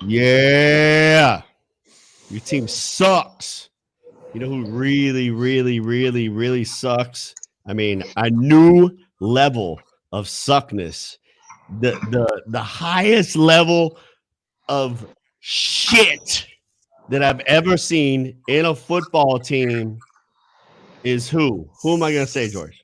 Yeah. Your team sucks. You know who really, really, really, really sucks? I mean, a new level of suckness. The highest level of shit that I've ever seen in a football team is who? Who am I going to say, George?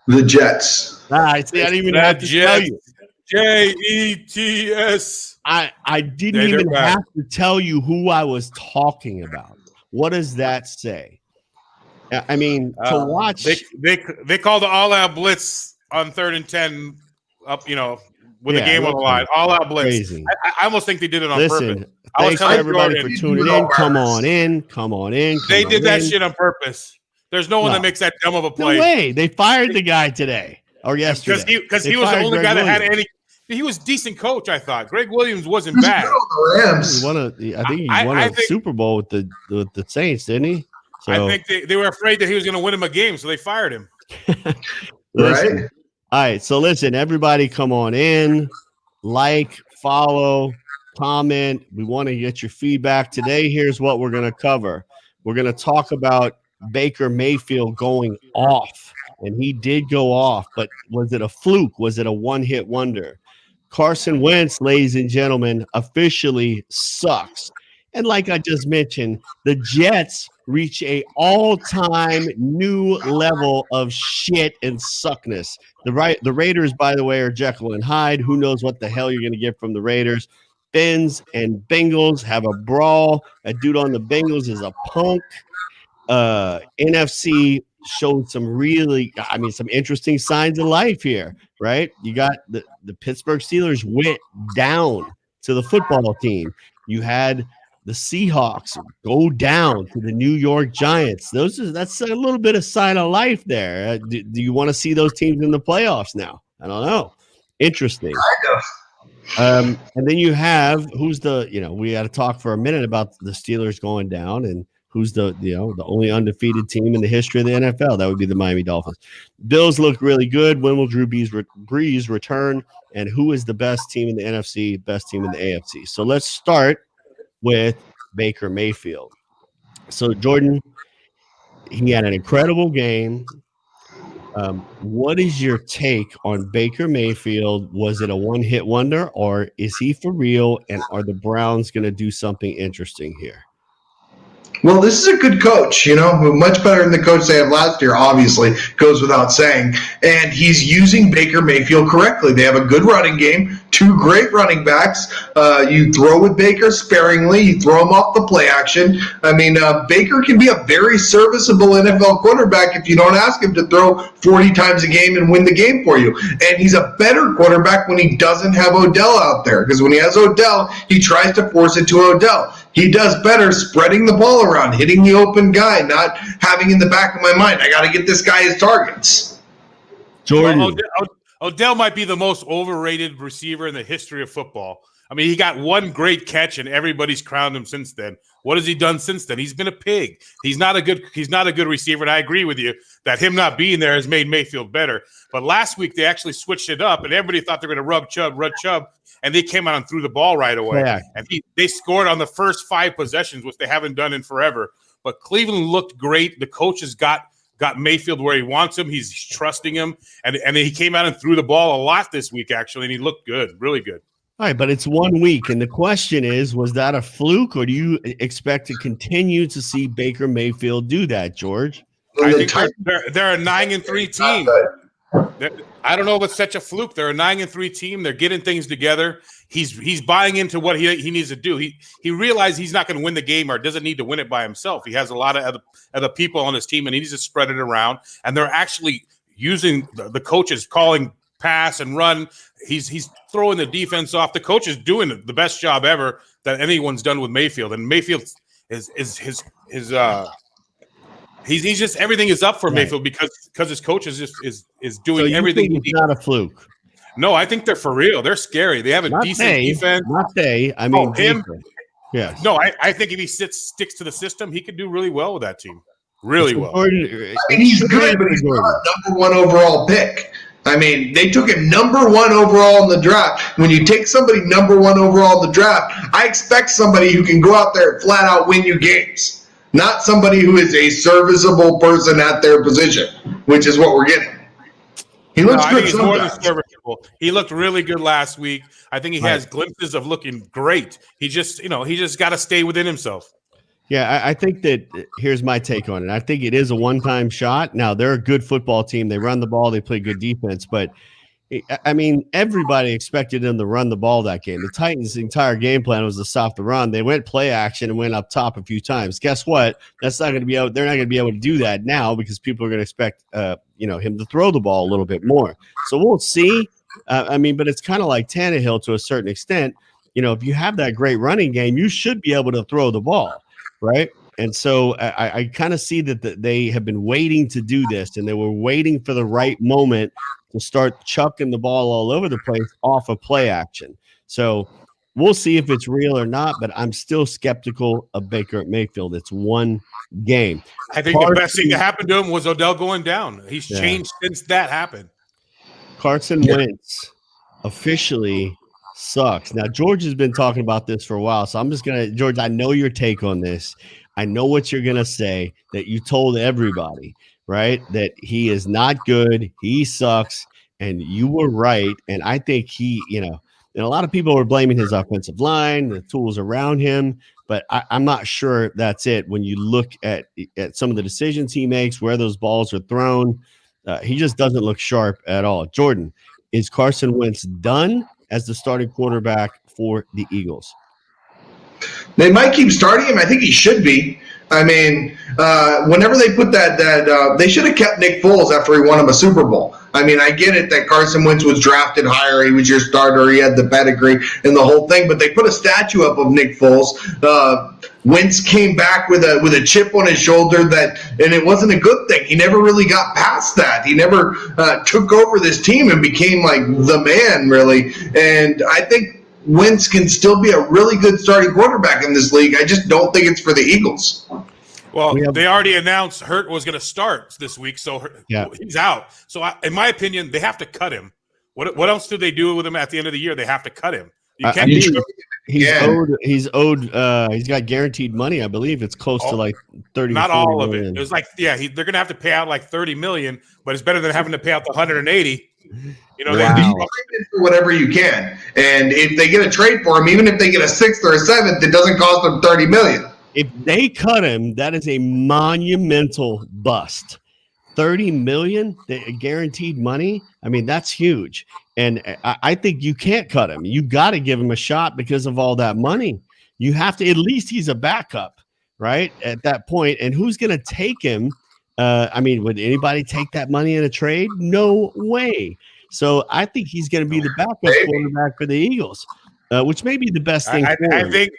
The Jets. I see. I didn't even have to tell you. Jets. I didn't even have to tell you who I was talking about. What does that say? I mean, to watch. They called the all-out blitz on 3rd and 10 up, with the game on the line. All-out blitz. Crazy. I almost think they did it on purpose. Thanks to everybody for tuning in. Come on in. They did that shit on purpose. There's no one that makes that dumb of a play. No way. They fired the guy today or yesterday. Because he was the only guy that had any. He was a decent coach, I thought. Greg Williams wasn't bad. I think he won a Super Bowl with the Saints, didn't he? So, I think they were afraid that he was going to win him a game, so they fired him. Right? All right. So listen, everybody come on in, like, follow, comment. We want to get your feedback. Today, here's what we're going to cover. We're going to talk about Baker Mayfield going off. And he did go off, but was it a fluke? Was it a one-hit wonder? Carson Wentz, ladies and gentlemen, officially sucks. And like I just mentioned, the Jets reach a all-time new level of shit and suckness. The Raiders, by the way, are Jeckle and Hyde. Who knows what the hell you're going to get from the Raiders? Benz and Bengals have a brawl. A dude on the Bengals is a punk. NFC showed some interesting signs of life here, right? You got the Pittsburgh Steelers went down to the football team. You had the Seahawks go down to the New York Giants. That's a little bit of sign of life there. Do you want to see those teams in the playoffs now? I don't know. Interesting. And then you have we got to talk for a minute about the Steelers going down and who's the only undefeated team in the history of the NFL. That would be the Miami Dolphins. Bills look really good. When will Drew Brees return? And who is the best team in the NFC, best team in the AFC? So let's start with Baker Mayfield. So, Jordan, he had an incredible game. What is your take on Baker Mayfield? Was it a one-hit wonder, or is he for real, and are the Browns going to do something interesting here? Well, this is a good coach, much better than the coach they had last year, obviously, goes without saying. And he's using Baker Mayfield correctly. They have a good running game, 2 great running backs. You throw with Baker sparingly. You throw him off the play action. I mean, Baker can be a very serviceable NFL quarterback if you don't ask him to throw 40 times a game and win the game for you. And he's a better quarterback when he doesn't have Odell out there, because when he has Odell, he tries to force it to Odell. He does better spreading the ball around, hitting the open guy, not having in the back of my mind, I got to get this guy his targets. Jordan. Odell might be the most overrated receiver in the history of football. I mean, he got one great catch, and everybody's crowned him since then. What has he done since then? He's been a pig. He's not a good receiver, and I agree with you that him not being there has made Mayfield better. But last week they actually switched it up, and everybody thought they were going to rub Chubb, and they came out and threw the ball right away. Yeah. And they scored on the first 5 possessions, which they haven't done in forever. But Cleveland looked great. The coach has got Mayfield where he wants him. He's trusting him, and he came out and threw the ball a lot this week, actually, and he looked good, really good. All right, but it's 1 week, and the question is, was that a fluke, or do you expect to continue to see Baker Mayfield do that, George? I think they're a 9-3 team. I don't know if it's such a fluke. They're a 9-3 team. They're getting things together. He's buying into what he needs to do. He realized he's not going to win the game or doesn't need to win it by himself. He has a lot of other people on his team, and he needs to spread it around. And they're actually using the coaches calling pass and run. He's throwing the defense off. The coach is doing the best job ever that anyone's done with Mayfield. And Mayfield is he's just everything is up for Mayfield because his coach is doing everything. It's not a fluke. No, I think they're for real. They're scary. They have a decent defense. I mean him. Yeah. No, I think if he sticks to the system, he could do really well with that team. Really well. I mean, he's good, but he's not a number 1 overall pick. I mean, they took him number 1 overall in the draft. When you take somebody number 1 overall in the draft, I expect somebody who can go out there and flat out win you games, not somebody who is a serviceable person at their position, which is what we're getting. He looks good. He's more than serviceable. He looked really good last week. I think he has glimpses of looking great. He just got to stay within himself. Yeah, I think that here's my take on it. I think it is a one-time shot. Now, they're a good football team. They run the ball. They play good defense. But, I mean, everybody expected them to run the ball that game. The Titans' entire game plan was to stop the run. They went play action and went up top a few times. Guess what? That's not going to be able. They're not going to be able to do that now because people are going to expect, him to throw the ball a little bit more. So we'll see. But it's kind of like Tannehill to a certain extent. If you have that great running game, you should be able to throw the ball. Right. And so I kind of see that they have been waiting to do this, and they were waiting for the right moment to start chucking the ball all over the place off of play action. So we'll see if it's real or not, but I'm still skeptical of Baker Mayfield. It's one game. I think the best thing that happened to him was Odell going down. He's changed since that happened. Carson Wentz officially sucks. Now, George has been talking about this for a while, so I'm just going to – George, I know your take on this. I know what you're going to say, that you told everybody, right, that he is not good, he sucks, and you were right. And I think he – and a lot of people were blaming his offensive line, the tools around him, but I'm not sure that's it. When you look at some of the decisions he makes, where those balls are thrown, he just doesn't look sharp at all. Jordan, is Carson Wentz done as the starting quarterback for the Eagles? They might keep starting him. I think he should be. I mean, whenever they put that they should have kept Nick Foles after he won him a Super Bowl. I mean, I get it that Carson Wentz was drafted higher. He was your starter. He had the pedigree and the whole thing. But they put a statue up of Nick Foles. Wentz came back with a chip on his shoulder and it wasn't a good thing. He never really got past that. He never took over this team and became like the man, really. And I think Wentz can still be a really good starting quarterback in this league. I just don't think it's for the Eagles. Well, they already announced Hurt was going to start this week, so he's out. So, in my opinion, they have to cut him. What else do they do with him at the end of the year? They have to cut him. You can't he's owed. He's got guaranteed money. I believe it's close to like 30. Not all of it. It was like they're going to have to pay out like $30 million, but it's better than having to pay out the 180. They for whatever you can, and if they get a trade for him, even if they get a 6th or a 7th, it doesn't cost them $30 million. If they cut him, that is a monumental bust. $30 million guaranteed money. I mean, that's huge. And I think you can't cut him. You got to give him a shot because of all that money. You have to, at least he's a backup, right? At that point. And who's going to take him? Would anybody take that money in a trade? No way. So I think he's going to be the backup quarterback for the Eagles, which may be the best thing. I think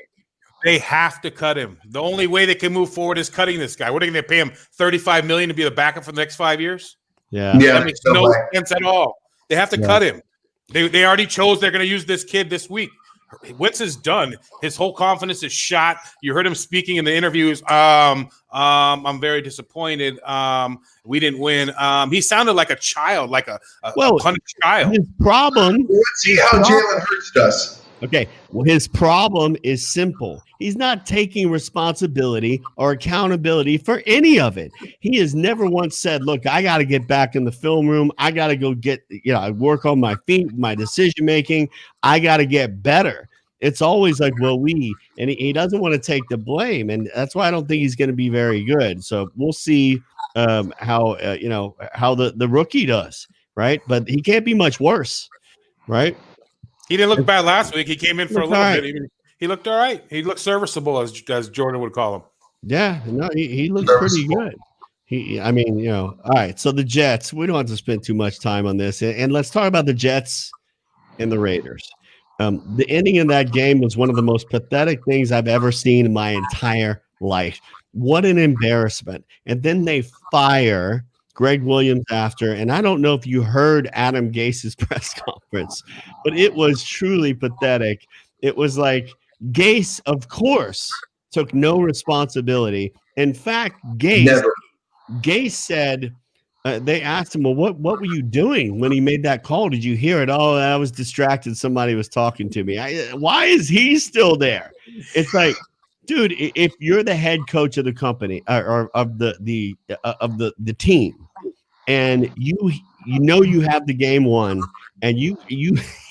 they have to cut him. The only way they can move forward is cutting this guy. What are they going to pay him? $35 million to be the backup for the next 5 years? That makes no sense at all. They have to cut him. They already chose they're going to use this kid this week. Wentz is done. His whole confidence is shot. You heard him speaking in the interviews. I'm very disappointed. We didn't win. He sounded like a child, like a punished child. His problem. Let's see how Jalen Hurts does. Okay. Well, his problem is simple. He's not taking responsibility or accountability for any of it. He has never once said, look, I got to get back in the film room. I got to go I work on my feet, my decision making. I got to get better. It's always like, and he doesn't want to take the blame. And that's why I don't think he's going to be very good. So we'll see how the rookie does. Right. But he can't be much worse. Right. He didn't look bad last week. He came in for a little bit. He looked all right. He looked serviceable, as Jordan would call him. Yeah, no, he looks pretty good. All right. So the Jets, we don't have to spend too much time on this. And let's talk about the Jets and the Raiders. The ending of that game was one of the most pathetic things I've ever seen in my entire life. What an embarrassment. And then they fire Greg Williams after, and I don't know if you heard Adam Gase's press conference, but it was truly pathetic. It was like Gase, of course, took no responsibility. In fact, Gase said they asked him, well, what were you doing when he made that call? Did you hear it? Oh, I was distracted. Somebody was talking to me. Why is he still there? It's like, dude, if you're the head coach of the company or of the team, and you have the game won, and you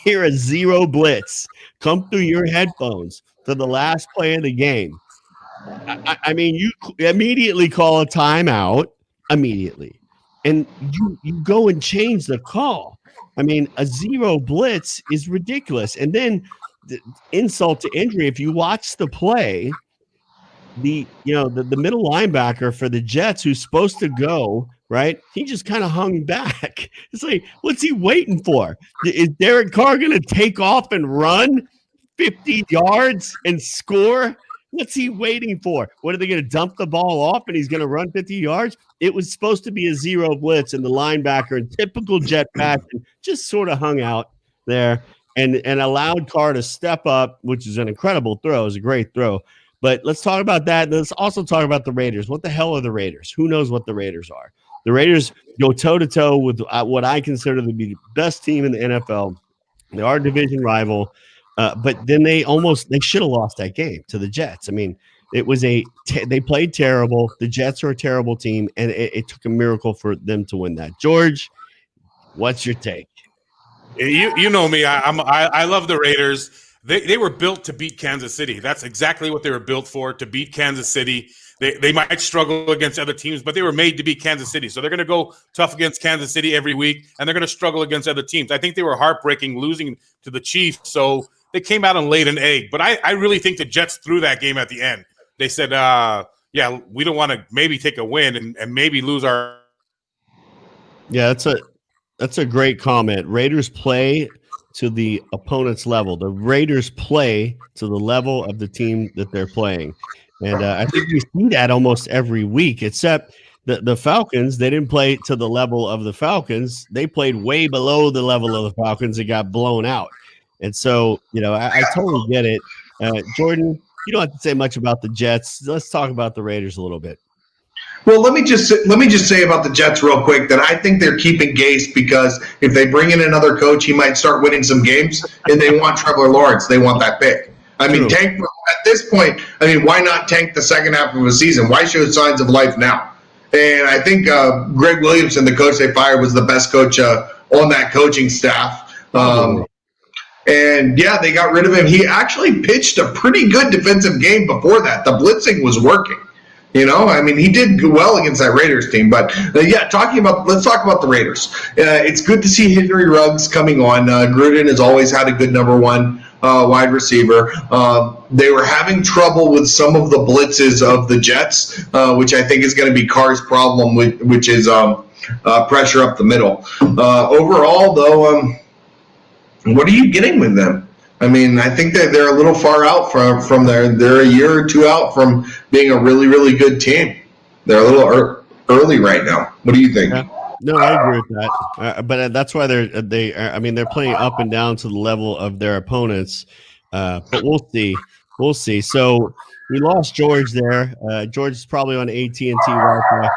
hear a zero blitz come through your headphones to the last play of the game, I mean, you immediately call a timeout immediately, and you go and change the call. I mean, a zero blitz is ridiculous. And then the insult to injury, if you watch the play, the middle linebacker for the Jets, who's supposed to go, right? He just kind of hung back. It's like, what's he waiting for? Is Derek Carr going to take off and run 50 yards and score? What's he waiting for? What, are they going to dump the ball off and he's going to run 50 yards? It was supposed to be a zero blitz, and the linebacker in typical Jet fashion just sort of hung out there and allowed Carr to step up, which is an incredible throw. It was a great throw. But let's talk about that. Let's also talk about the Raiders. What the hell are the Raiders? Who knows what the Raiders are? The Raiders go toe-to-toe with what I consider to be the best team in the NFL. They are a division rival. But then they should have lost that game to the Jets. I mean, it was they played terrible. The Jets are a terrible team, and it took a miracle for them to win that. George, what's your take? You know me. I love the Raiders. They were built to beat Kansas City. That's exactly what they were built for, to beat Kansas City. They might struggle against other teams, but they were made to beat Kansas City. So they're going to go tough against Kansas City every week, and they're going to struggle against other teams. I think they were heartbreaking losing to the Chiefs. So they came out and laid an egg. But I really think the Jets threw that game at the end. They said, yeah, we don't want to maybe take a win and maybe lose our. Yeah, that's a great comment. Raiders play to the opponent's level. The Raiders play to the level of the team that they're playing. And I think we see that almost every week, except the Falcons. They didn't play to the level of the Falcons. They played way below the level of the Falcons and got blown out. And so, I totally get it. Jordan, you don't have to say much about the Jets. Let's talk about the Raiders a little bit. Well, let me just say about the Jets real quick that I think they're keeping Gase because if they bring in another coach, he might start winning some games, and they want Trevor Lawrence. They want that pick. I mean, tank at this point. I mean, why not tank the second half of the season? Why show signs of life now? And I think Greg Williamson, the coach they fired, was the best coach on that coaching staff. And yeah, they got rid of him. He actually pitched a pretty good defensive game before that. The blitzing was working. I mean, he did well against that Raiders team. But let's talk about the Raiders. It's good to see Henry Ruggs coming on. Gruden has always had a good number one wide receiver. They were having trouble with some of the blitzes of the Jets, which I think is going to be Carr's problem, which is pressure up the middle. Overall, though, what are you getting with them? I mean, I think that they're a little far out from there. They're a year or two out from being a really, really good team. They're a little early right now. What do you think? Yeah. No, I agree with that. But that's why they're playing up and down to the level of their opponents. But we'll see. We'll see. So we lost George there. George is probably on AT&T Wi-Fi.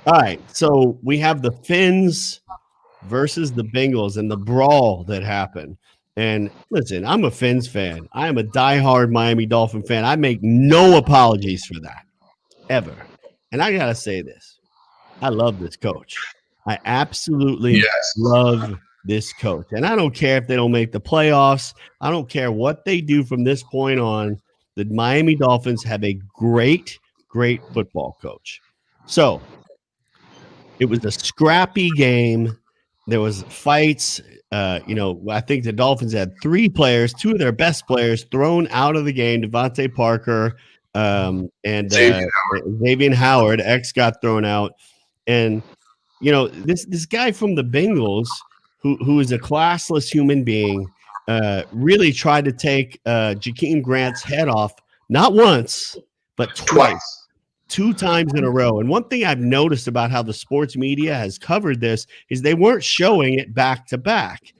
All right. So we have the Finns versus the Bengals and the brawl that happened. And listen, I'm a Finns fan. I am a diehard Miami Dolphin fan. I make no apologies for that, ever. And I got to say this. I love this coach. I absolutely love this coach. And I don't care if they don't make the playoffs. I don't care what they do from this point on. The Miami Dolphins have a great, great football coach. So it was a scrappy game. There was fights. I think the Dolphins had three players, two of their best players, thrown out of the game. Devontae Parker and Xavier Howard, got thrown out. And this guy from the Bengals, who is a classless human being, really tried to take Jakeem Grant's head off not once but twice. 2 times in a row. And one thing I've noticed about how the sports media has covered this is they weren't showing it back to back.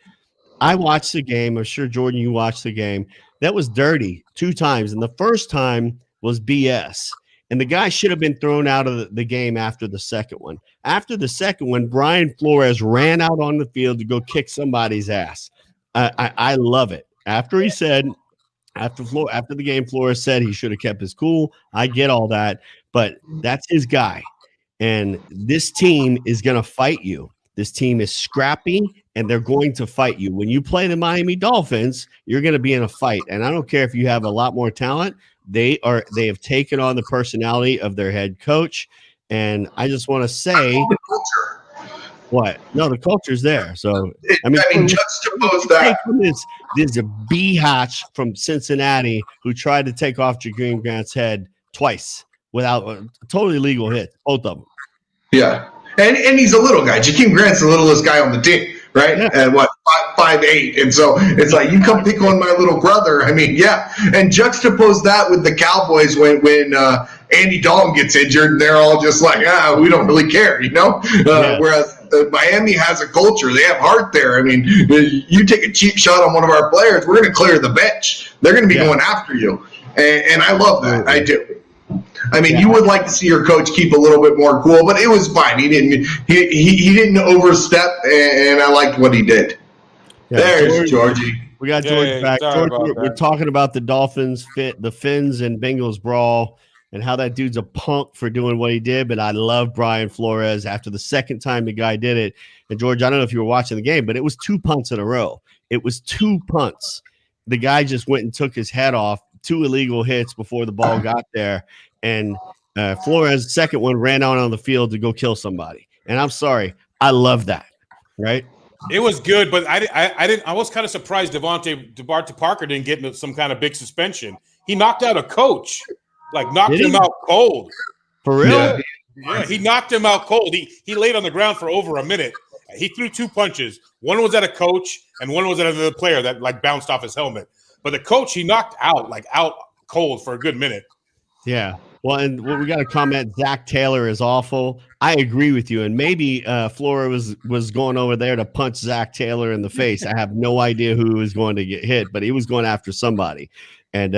I watched the game. I'm sure, Jordan, you watched the game. That was dirty 2 times. And the first time was BS. And the guy should have been thrown out of the game after the second one. After the second one, Brian Flores ran out on the field to go kick somebody's ass. I love it. After he said, after the game, Flores said he should have kept his cool. I get all that, but that's his guy. And this team is going to fight you. This team is scrappy, and they're going to fight you. When you play the Miami Dolphins, you're going to be in a fight. And I don't care if you have a lot more talent. They have taken on the personality of their head coach. And I just want to say, what? No, the culture's there. So I mean juxtapose that. There's a biatch from Cincinnati who tried to take off Jakeem Grant's head twice without a totally legal hit, both of them. Yeah, and he's a little guy. Jakeem Grant's the littlest guy on the team, right? Yeah. And what, 5'8", and so it's like, you come pick on my little brother. I mean, yeah. And juxtapose that with the Cowboys when Andy Dalton gets injured, and they're all just like, we don't really care, you know. Whereas Miami has a culture; they have heart there. I mean, you take a cheap shot on one of our players, we're going to clear the bench. They're going to be going after you, and I love that. I do. I mean, you would like to see your coach keep a little bit more cool, but it was fine. He didn't overstep, and I liked what he did. Yeah, there's Georgie. We got George back. George, we're talking about the Dolphins, the Fins and Bengals brawl, and how that dude's a punk for doing what he did. But I love Brian Flores after the second time the guy did it. And George, I don't know if you were watching the game, but it was 2 punts in a row. It was 2 punts. The guy just went and took his head off. 2 illegal hits before the ball got there. And Flores' second one ran out on the field to go kill somebody. And I'm sorry, I love that. Right? It was good, but I was kind of surprised DeVante Parker didn't get some kind of big suspension. He knocked out a coach, knocked him out cold. For real? Yeah, he knocked him out cold. He laid on the ground for over a minute. He threw 2 punches. One was at a coach, and one was at another player that bounced off his helmet. But the coach he knocked out out cold for a good minute. Yeah. Well, and we got a comment. Zach Taylor is awful. I agree with you. And maybe Flora was going over there to punch Zach Taylor in the face. I have no idea who was going to get hit, but he was going after somebody. And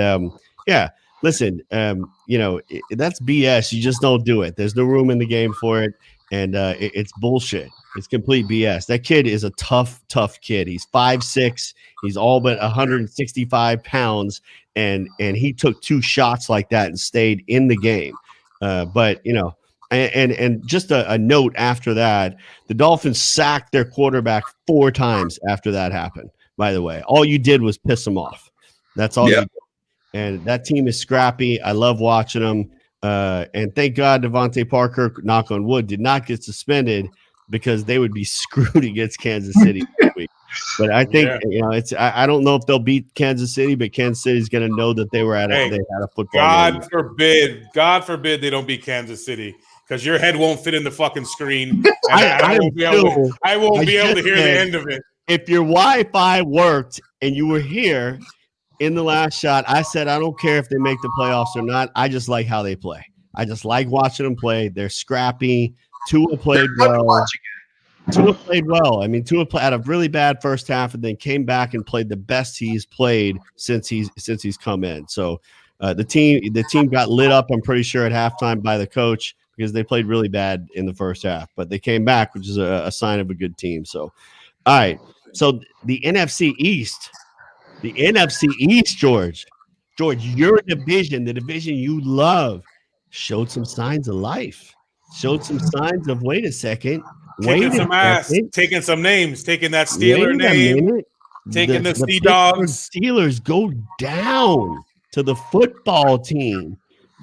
yeah, listen, that's BS. You just don't do it. There's no room in the game for it. And it's bullshit. It's complete BS. That kid is a tough kid. He's 5'6". He's all but 165 pounds. And he took 2 shots like that and stayed in the game. But, and just a note after that, the Dolphins sacked their quarterback 4 times after that happened, by the way. All you did was piss him off. That's all you did. And that team is scrappy. I love watching them. And thank God DeVante Parker, knock on wood, did not get suspended because they would be screwed against Kansas City this week. But I think I don't know if they'll beat Kansas City, but Kansas City's going to know that they had a football game. God forbid they don't beat Kansas City, because your head won't fit in the fucking screen. I won't be able to hear the end of it. If your Wi-Fi worked and you were here in the last shot, I said I don't care if they make the playoffs or not. I just like how they play. I just like watching them play. They're scrappy. Tua played well. Tua played well. I mean, Tua had a really bad first half and then came back and played the best he's played since he's come in. So the team got lit up, I'm pretty sure, at halftime by the coach because they played really bad in the first half. But they came back, which is a sign of a good team. So, all right. So the NFC East, George, your division, the division you love, showed some signs of life. Showed some signs of, wait a second. Kicking some ass, taking some names, taking that Steeler name, taking the Sea Dogs. Steelers go down to the football team.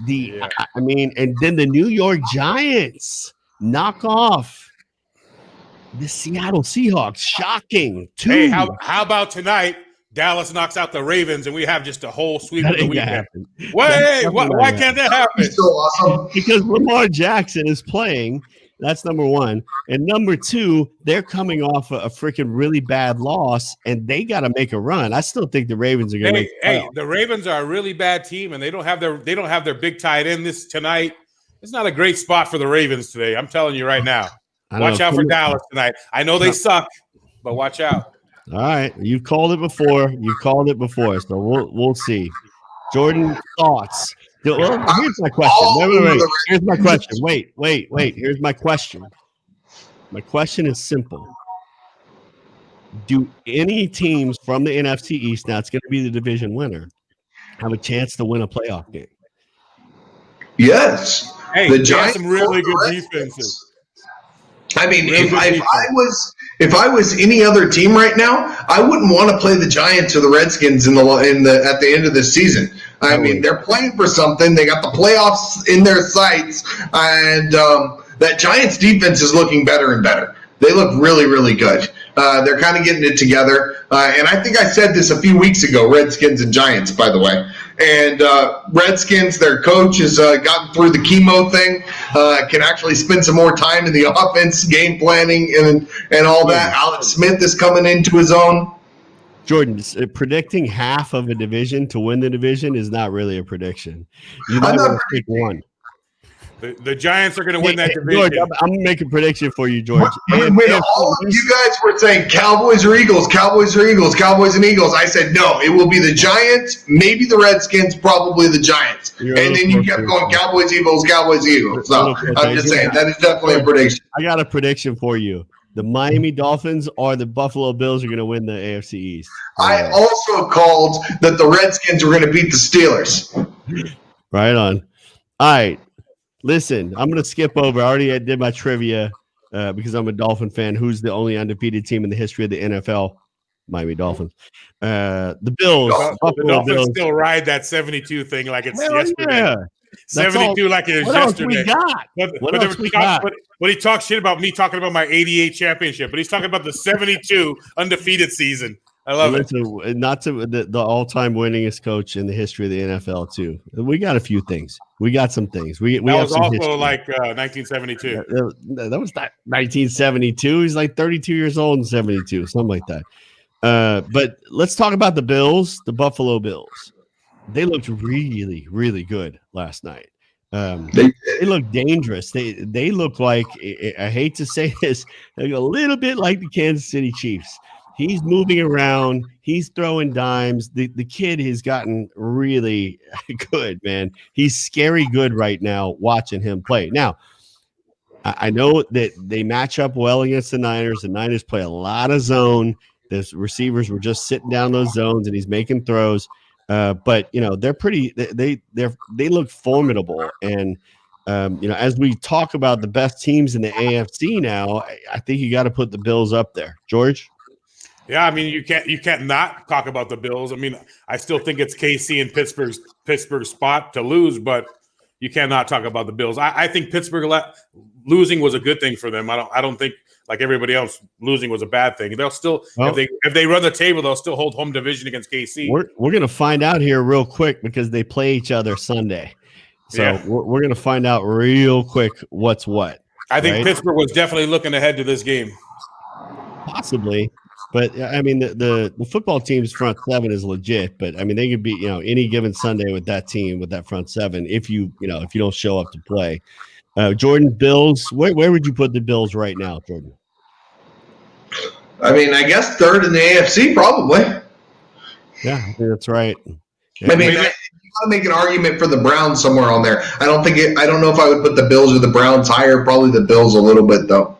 And then the New York Giants knock off the Seattle Seahawks. Shocking. Hey, how about tonight? Dallas knocks out the Ravens, and we have just a whole sweep of the weekend. Why can't that happen? So awesome. Because Lamar Jackson is playing. That's number one. And number two, they're coming off a freaking really bad loss, and they got to make a run. I still think the Ravens are going to. Hey, the Ravens are a really bad team, and they don't have their big tight end this tonight. It's not a great spot for the Ravens today. I'm telling you right now. Watch out for Dallas tonight. I know they suck, but watch out. All right, you called it before. So we'll see. Jordan, thoughts? Well, here's my question. Wait. Here's my question. Wait. Here's my question. My question is simple. Do any teams from the NFC East, now it's going to be the division winner, have a chance to win a playoff game? Yes. Hey, the Giants some really good defenses. I mean, if I was any other team right now, I wouldn't want to play the Giants or the Redskins at the end of the season. I mean, they're playing for something. They got the playoffs in their sights, and that Giants defense is looking better and better. They look really, really good. They're kind of getting it together. And I think I said this a few weeks ago, Redskins and Giants, by the way. And Redskins, their coach has gotten through the chemo thing, can actually spend some more time in the offense, game planning, and all that. Alex Smith is coming into his own. Jordan, predicting half of a division to win the division is not really a prediction. You might want to pick one. The Giants are going to win that division. George, I'm going to make a prediction for you, George. When all of you guys were saying Cowboys or Eagles, Cowboys or Eagles, Cowboys and Eagles, I said no, it will be the Giants, maybe the Redskins, probably the Giants. And then you kept going Cowboys, Eagles, Cowboys, Eagles. So I'm just saying that is definitely a prediction. I got a prediction for you. The Miami Dolphins or the Buffalo Bills are going to win the AFC East. I also called that the Redskins were going to beat the Steelers. Right on. All right. Listen, I'm going to skip over. I already did my trivia because I'm a Dolphin fan. Who's the only undefeated team in the history of the NFL? Miami Dolphins. The Bills. The Dolphins still ride that 72 thing like it's yesterday. Yeah. 72 like it was yesterday. But he talks shit about me talking about my 88 championship, but he's talking about the 72 undefeated season. I love it. Not to the all-time winningest coach in the history of the NFL too. We got a few things. We got some things. We that have was some also history. like 1972. That was not 1972. He's like 32 years old in 72, something like that. But let's talk about the Bills, the Buffalo Bills. They looked really, really good last night. They look dangerous. They look like, I hate to say this, a little bit like the Kansas City Chiefs. He's moving around. He's throwing dimes. The kid has gotten really good, man. He's scary good right now watching him play. Now, I know that they match up well against the Niners. The Niners play a lot of zone. The receivers were just sitting down those zones, and he's making throws. But they're pretty. They look formidable, and as we talk about the best teams in the AFC now, I think you got to put the Bills up there, George. Yeah, I mean you can't not talk about the Bills. I mean, I still think it's KC and Pittsburgh's spot to lose, but you cannot talk about the Bills. I think Pittsburgh losing was a good thing for them. I don't think, like everybody else, losing was a bad thing. They'll still, if they run the table, they'll still hold home division against KC. We're gonna find out here real quick because they play each other Sunday, so we're gonna find out real quick what's what. I think Pittsburgh was definitely looking ahead to this game, possibly. But I mean, the football team's front seven is legit. But I mean, they could be any given Sunday with that team, with that front seven. If you don't show up to play, Jordan, Bills. Where would you put the Bills right now, Jordan? I mean, I guess third in the AFC, probably. Yeah, I think that's right. Yeah. I mean, you got to make an argument for the Browns somewhere on there. I don't know if I would put the Bills or the Browns higher. Probably the Bills a little bit though.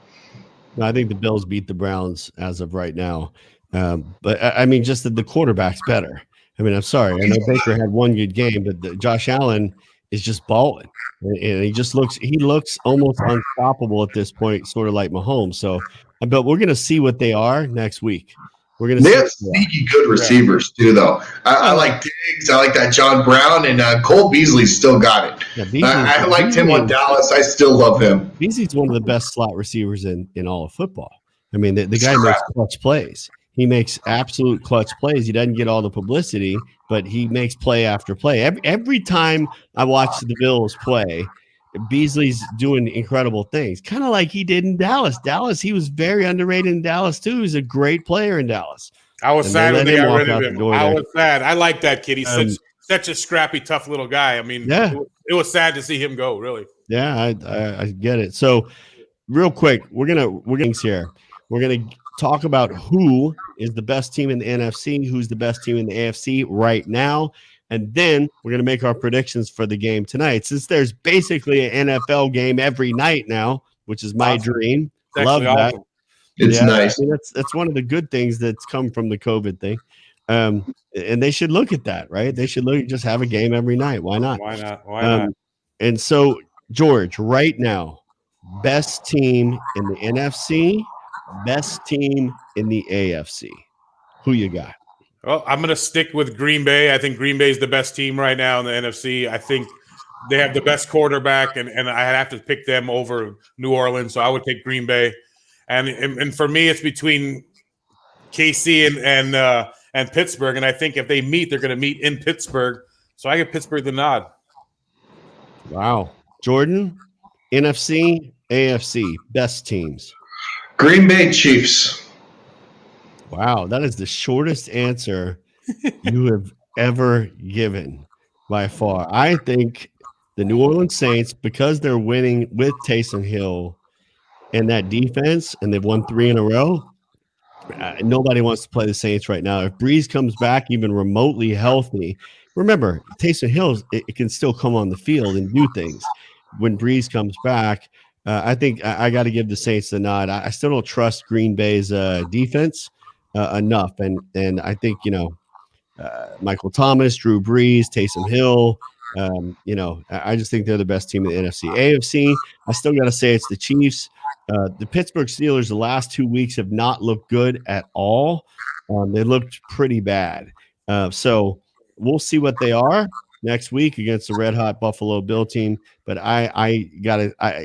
I think the Bills beat the Browns as of right now. But I mean, just that the quarterback's better. I mean, I'm sorry. I know Baker had one good game, but Josh Allen is just balling. And he looks almost unstoppable at this point, sort of like Mahomes. So, but we're going to see what they are next week. We're going to. They have sneaky good receivers too, though. I like Diggs. I like that John Brown, and Cole Beasley's still got it. Yeah, I liked him on Dallas. I still love him. Beasley's one of the best slot receivers in all of football. I mean, the guy makes clutch plays. He makes absolute clutch plays. He doesn't get all the publicity, but he makes play after play. Every time I watch the Bills play, Beasley's doing incredible things, kind of like he did in Dallas. He was very underrated in Dallas too. He's a great player in Dallas. I was sad when they got rid of him. I was sad. I like that kid. He's such a scrappy, tough little guy. I mean, it was sad to see him go. Really. Yeah, I get it. So, real quick, we're gonna talk about who is the best team in the NFC, who's the best team in the AFC right now. and then we're going to make our predictions for the game tonight. Since there's basically an NFL game every night now, which is my dream. Love that. Awesome. It's nice. I mean, that's one of the good things that's come from the COVID thing. And they should look at that, right? They should just have a game every night. Why not? Why not? Why not? And so, George, right now, best team in the NFC, best team in the AFC. Who you got? Well, I'm going to stick with Green Bay. I think Green Bay is the best team right now in the NFC. I think they have the best quarterback, and I have to pick them over New Orleans, so I would take Green Bay. And for me, it's between KC and Pittsburgh, and I think if they meet, they're going to meet in Pittsburgh. So I give Pittsburgh the nod. Wow. Jordan, NFC, AFC, best teams. Green Bay Chiefs. Wow, that is the shortest answer you have ever given by far. I think the New Orleans Saints, because they're winning with Taysom Hill and that defense, and they've won 3 in a row, nobody wants to play the Saints right now. If Breeze comes back even remotely healthy, remember, Taysom Hill, it can still come on the field and do things. When Breeze comes back, I think I got to give the Saints the nod. I still don't trust Green Bay's defense enough. And I think, Michael Thomas, Drew Brees, Taysom Hill, I just think they're the best team in the NFC. AFC, I still got to say it's the Chiefs. The Pittsburgh Steelers the last 2 weeks have not looked good at all. They looked pretty bad. So we'll see what they are next week against the red hot Buffalo Bill team. But I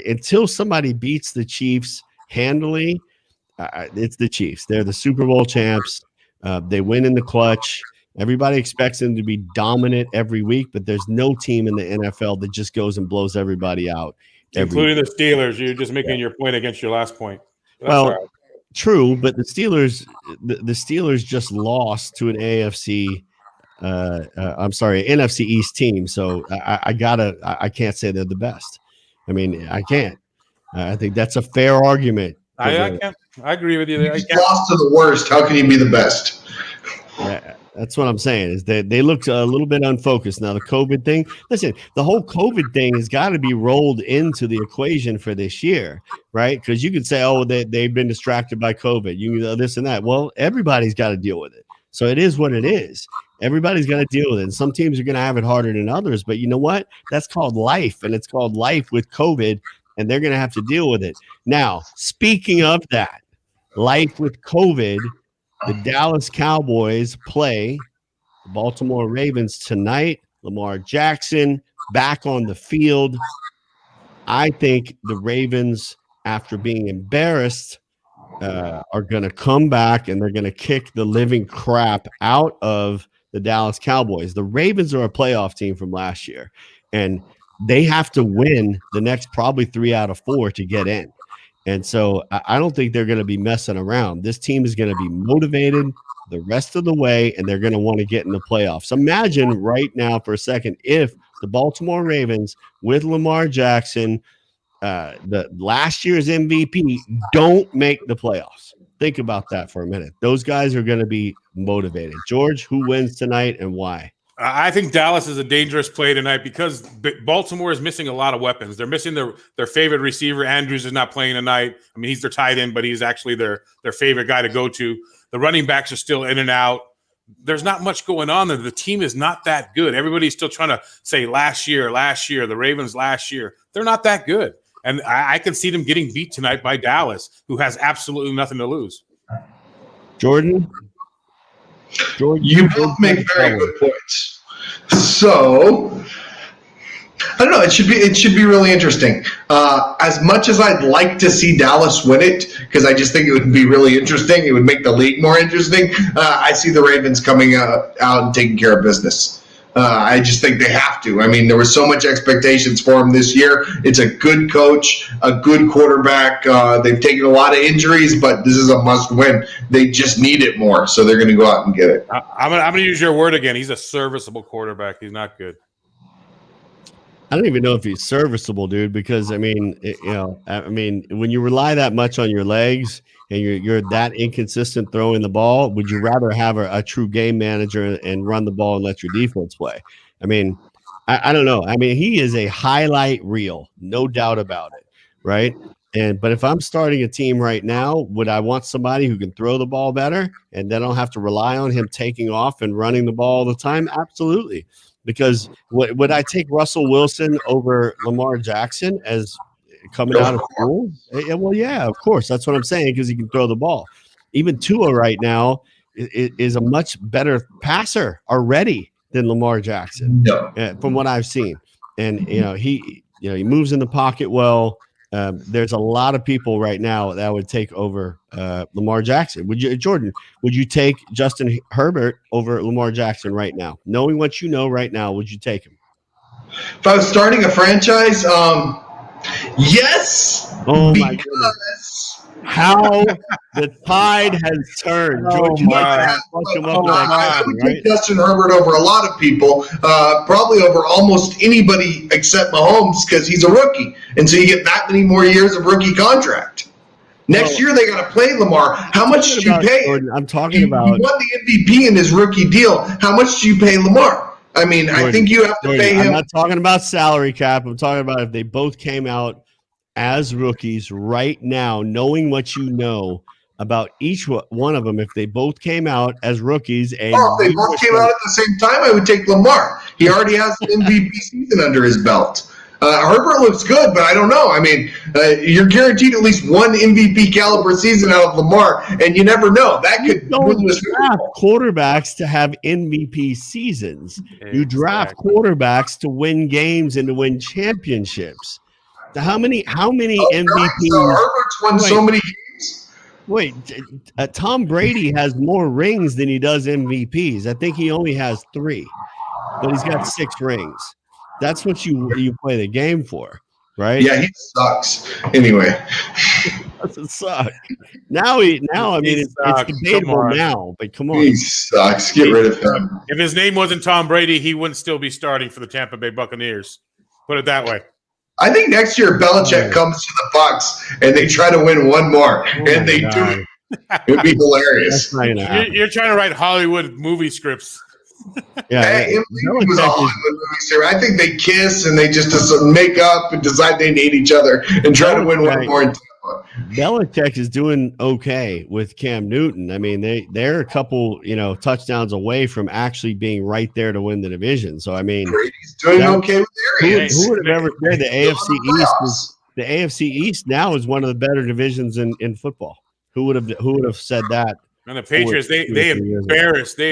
until somebody beats the Chiefs handily, it's the Chiefs. They're the Super Bowl champs. They win in the clutch. Everybody expects them to be dominant every week, but there's no team in the NFL that just goes and blows everybody out. Including the Steelers. You're just making your point against your last point. That's well, right. True, but the Steelers just lost to an NFC. NFC East team. So I can't say they're the best. I mean, I can't. I think that's a fair argument. I agree with you. You lost to the worst. How can you be the best? That's what I'm saying is that they look a little bit unfocused. Now the COVID thing, listen, the whole COVID thing has got to be rolled into the equation for this year, right? Because you could say, oh, they've been distracted by COVID, this and that. Well, everybody's got to deal with it. So it is what it is. Everybody's got to deal with it. And some teams are going to have it harder than others. But you know what? That's called life, and it's called life with COVID, and they're going to have to deal with it. Now, speaking of that, life with COVID, the Dallas Cowboys play the Baltimore Ravens tonight. Lamar Jackson back on the field. I think the Ravens, after being embarrassed, are going to come back and they're going to kick the living crap out of the Dallas Cowboys. The Ravens are a playoff team from last year, and they have to win the next probably 3 out of 4 to get in. And so I don't think they're going to be messing around. This team is going to be motivated the rest of the way, and they're going to want to get in the playoffs. Imagine right now for a second if the Baltimore Ravens with Lamar Jackson, the last year's MVP, don't make the playoffs. Think about that for a minute. Those guys are going to be motivated. George, who wins tonight and why? I think Dallas is a dangerous play tonight because Baltimore is missing a lot of weapons. They're missing their favorite receiver. Andrews is not playing tonight. I mean, he's their tight end, but he's actually their favorite guy to go to. The running backs are still in and out. There's not much going on there. The team is not that good. Everybody's still trying to say last year, the Ravens last year. They're not that good. And I can see them getting beat tonight by Dallas, who has absolutely nothing to lose. Jordan, you both make very good points. So I don't know. It should be really interesting. As much as I'd like to see Dallas win it, because I just think it would be really interesting, it would make the league more interesting. I see the Ravens coming out and taking care of business. I just think they have to. I mean, there was so much expectations for him this year. It's a good coach, a good quarterback. They've taken a lot of injuries, but this is a must-win. They just need it more, so they're going to go out and get it. I'm going to use your word again. He's a serviceable quarterback. He's not good. I don't even know if he's serviceable, dude, because, when you rely that much on your legs, and you're that inconsistent throwing the ball, would you rather have a true game manager and run the ball and let your defense play? I mean, I don't know. I mean, he is a highlight reel, no doubt about it, right? But if I'm starting a team right now, would I want somebody who can throw the ball better and then I don't have to rely on him taking off and running the ball all the time? Absolutely. Because would I take Russell Wilson over Lamar Jackson as coming out of school? Well, yeah, of course. That's what I'm saying, because he can throw the ball. Even Tua right now is a much better passer already than Lamar Jackson, from what I've seen. And he moves in the pocket well. There's a lot of people right now that would take over Lamar Jackson. Would you take Justin Herbert over Lamar Jackson right now? Knowing what you know right now, would you take him? If I was starting a franchise, yes. Oh my goodness. How the tide has turned. George, I would take Justin Herbert over a lot of people, probably over almost anybody except Mahomes, because he's a rookie. And so you get that many more years of rookie contract. Next year, they got to play Lamar. How much did you pay? Jordan, I'm talking about. He won the MVP in his rookie deal. How much do you pay Lamar? I mean, Jordan, I think you have to pay him. I'm not talking about salary cap. I'm talking about if they both came out as rookies right now, knowing what you know about each one of them. If they both came out as rookies, and if they both came out at the same time, I would take Lamar. He already has an MVP season under his belt. Herbert looks good, but I don't know. I mean, you're guaranteed at least one MVP caliber season out of Lamar, and you never know. That could draft quarterbacks to have MVP seasons. You draft quarterbacks to win games and to win championships. How many MVPs? So Herbert's won so many games. Wait, Tom Brady has more rings than he does MVPs. I think he only has 3, but he's got 6 rings. That's what you play the game for, right? Yeah, he sucks. Anyway, doesn't suck. Now it's debatable now, but come on, he sucks. Get rid of him. If his name wasn't Tom Brady, he wouldn't still be starting for the Tampa Bay Buccaneers. Put it that way. I think next year Belichick comes to the Bucs and they try to win one more, and they do it. It'd be hilarious. You're trying to write Hollywood movie scripts. Yeah, was a Hollywood movie series. I think they kiss and they just make up and decide they hate each other and try to win one more. Belichick is doing okay with Cam Newton. I mean, they're a couple, touchdowns away from actually being right there to win the division. So I mean, Brady's doing okay with Arians. Who would have ever said the AFC East the AFC East now is one of the better divisions in football? Who would have said that? And the Patriots, they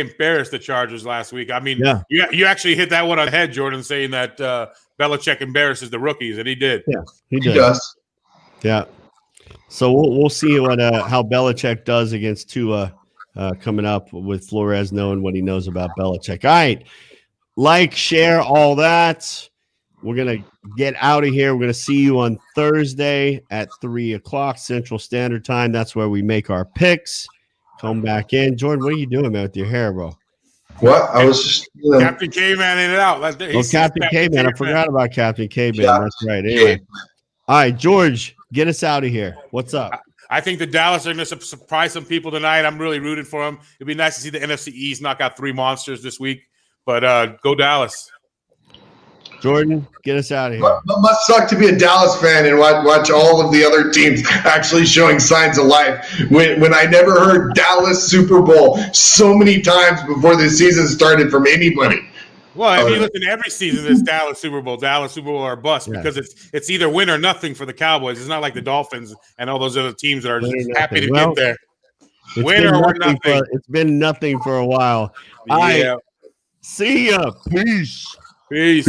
embarrassed the Chargers last week. I mean, you actually hit that one on the head, Jordan, saying that Belichick embarrasses the rookies, and he did. Yeah, he does. Yeah. So we'll see what how Belichick does against Tua coming up with Flores knowing what he knows about Belichick. All right, share, all that. We're gonna get out of here. We're gonna see you on Thursday at 3:00 Central Standard Time. That's where we make our picks. Come back in, Jordan. What are you doing, man, with your hair, bro? What? I was just Captain K-Man in it out. Captain K-Man. I forgot about Captain K-Man. Yeah. That's right. Anyway, all right, George, get us out of here. What's up? I think the Dallas are going to surprise some people tonight. I'm really rooting for them. It'd be nice to see the NFC East knock out 3 monsters this week. But go Dallas. Jordan, get us out of here. It must suck to be a Dallas fan and watch all of the other teams actually showing signs of life. When I never heard Dallas Super Bowl so many times before the season started from anybody. Well, if you listen to every season, it's Dallas Super Bowl or bust, because it's either win or nothing for the Cowboys. It's not like the Dolphins and all those other teams that are just happy to get there. Win or nothing. It's been nothing for a while. Yeah. See ya. Peace. Peace.